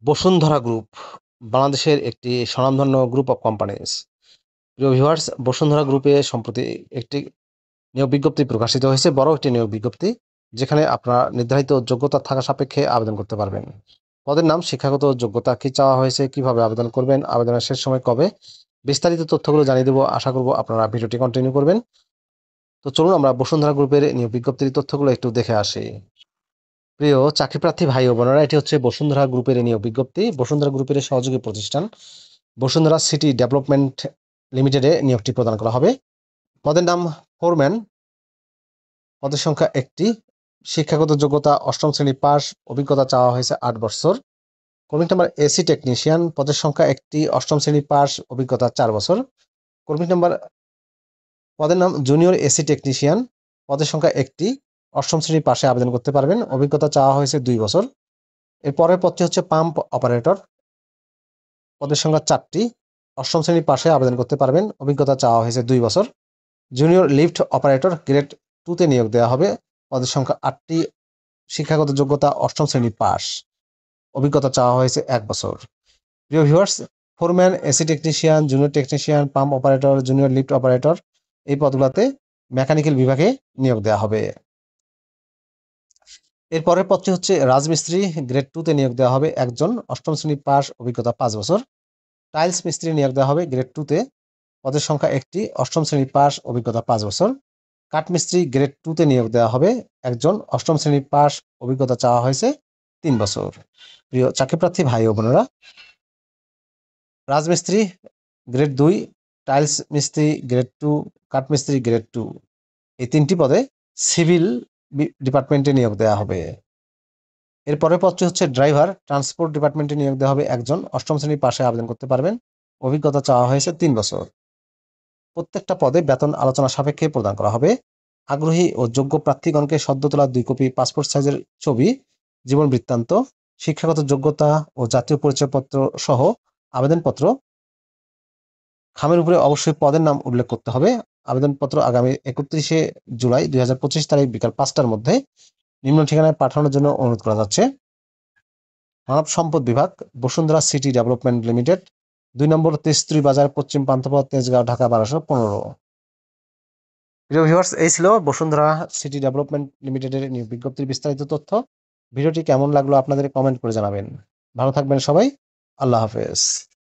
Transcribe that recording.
Bashundhara group বাংলাদেশের একটি স্বনামধন্য গ্রুপ অফ কোম্পানিজ। প্রিয় ভিউয়ার্স, বসুন্ধরা গ্রুপে সম্প্রতি একটি নিয়োগ বিজ্ঞপ্তি প্রকাশিত হয়েছে, বড় একটি নিয়োগ বিজ্ঞপ্তি, যেখানে আপনারা নির্ধারিত যোগ্যতা থাকা সাপেক্ষে আবেদন করতে পারবেন। পদের নাম, শিক্ষাগত যোগ্যতা কি চাওয়া হয়েছে, কিভাবে আবেদন করবেন, আবেদনের শেষ সময় কবে, বিস্তারিত তথ্যগুলো জানিয়ে দেবো। আশা করব আপনারা ভিডিওটি কন্টিনিউ করবেন। তো চলুন আমরা বসুন্ধরা গ্রুপের নিয়োগ বিজ্ঞপ্তির তথ্যগুলো একটু দেখে আসি। প্রিয় চাকরিপ্রার্থী ভাই ও বোনেরা, এটি হচ্ছে বসুন্ধরা গ্রুপের নিয়োগ বিজ্ঞপ্তি। বসুন্ধরা গ্রুপের সহযোগী প্রতিষ্ঠান বসুন্ধরা সিটি ডেভেলপমেন্ট লিমিটেডে নিয়োগটি প্রদান করা হবে। পদের নাম ফোরম্যান, পদের সংখ্যা একটি, শিক্ষাগত যোগ্যতা অষ্টম শ্রেণী পাস, অভিজ্ঞতা চাওয়া হয়েছে 8 বছর। কর্মী নাম্বার এসি টেকনিশিয়ান, পদের সংখ্যা একটি, অষ্টম শ্রেণী পাস, অভিজ্ঞতা 4 বছর। কর্মী নাম্বার পদের নাম জুনিয়র এসি টেকনিশিয়ান, পদের সংখ্যা একটি, অষ্টম শ্রেণী পাশে আবেদন করতে পারবেন, অভিজ্ঞতা চাওয়া হয়েছে 2 বছর। এর পরের পদটি হচ্ছে পাম্প অপারেটর, পদের সংখ্যা 4টি, অষ্টম শ্রেণী পাশে আবেদন করতে পারবেন, অভিজ্ঞতা চাওয়া হয়েছে 2 বছর। জুনিয়র লিফট অপারেটর গ্রেড 2-তে নিয়োগ দেওয়া হবে, পদের সংখ্যা 8টি, শিক্ষাগত যোগ্যতা অষ্টম শ্রেণী পাস, অভিজ্ঞতা চাওয়া হয়েছে 1 বছর। প্রিয় viewers, foreman, AC technician, junior technician, pump operator, junior lift operator, এই পদগুলোতে মেকানিক্যাল বিভাগে নিয়োগ দেওয়া হবে। এর পরের পদটি হচ্ছে রাজমিস্ত্রি, গ্রেড 2-তে নিয়োগ দেওয়া হবে একজন, অষ্টম শ্রেণী পাস, অভিজ্ঞতা 5 বছর। টাইলস মিস্ত্রি নিয়োগ দেওয়া হবে গ্রেড 2-তে, পদের সংখ্যা একটি, অষ্টম শ্রেণী পাস, অভিজ্ঞতা 5 বছর। কাঠমিস্ত্রি গ্রেড 2-তে নিয়োগ দেওয়া হবে একজন, অষ্টম শ্রেণী পাস, অভিজ্ঞতা চাওয়া হয়েছে 3 বছর। প্রিয় চাকরিপ্রার্থী ভাই ও বোনেরা, রাজমিস্ত্রি গ্রেড 2, টাইলস মিস্ত্রি গ্রেড 2, কাঠমিস্ত্রি গ্রেড 2, এই 3টি পদে সিভিল ডিপার্টমেন্টে নিয়োগ দেওয়া হবে। এর পরের পদটি হচ্ছে ড্রাইভার, ট্রান্সপোর্ট ডিপার্টমেন্টে নিয়োগ দেওয়া হবে একজন, অষ্টম শ্রেণী পাশে আবেদন করতে পারবেন, অভিজ্ঞতা চাওয়া হয়েছে 3 বছর। প্রত্যেকটা পদে বেতন আলোচনা সাপেক্ষে প্রদান করা হবে। আগ্রহী ও যোগ্য প্রার্থীগণকে সদ্য তোলা 2 কপি পাসপোর্ট সাইজের ছবি, জীবন বৃত্তান্ত, শিক্ষাগত যোগ্যতা ও জাতীয় পরিচয়পত্র সহ আবেদনপত্র, খামের উপরে অবশ্যই পদের নাম উল্লেখ করতে হবে। আবেদনপত্র আগামী 31শে জুলাই 2025 তারিখ বিকাল 5টার মধ্যে নিম্ন ঠিকানায় পাঠানোর জন্য অনুরোধ করা যাচ্ছে। মানব সম্পদ বিভাগ, বসুন্ধরা সিটি ডেভেলপমেন্ট লিমিটেড, 2 নম্বর তেস্তুরি বাজার, পশ্চিম পান্থপথ, তেজগাঁও, ঢাকা 1215। প্রিয় ভিউয়ার্স, এই ছিল বসুন্ধরা সিটি ডেভেলপমেন্ট লিমিটেডের নিয়োগ বিজ্ঞপ্তির বিস্তারিত তথ্য। ভিডিওটি কেমন লাগলো আপনাদের কমেন্ট করে জানাবেন। ভালো থাকবেন সবাই। আল্লাহ হাফেজ।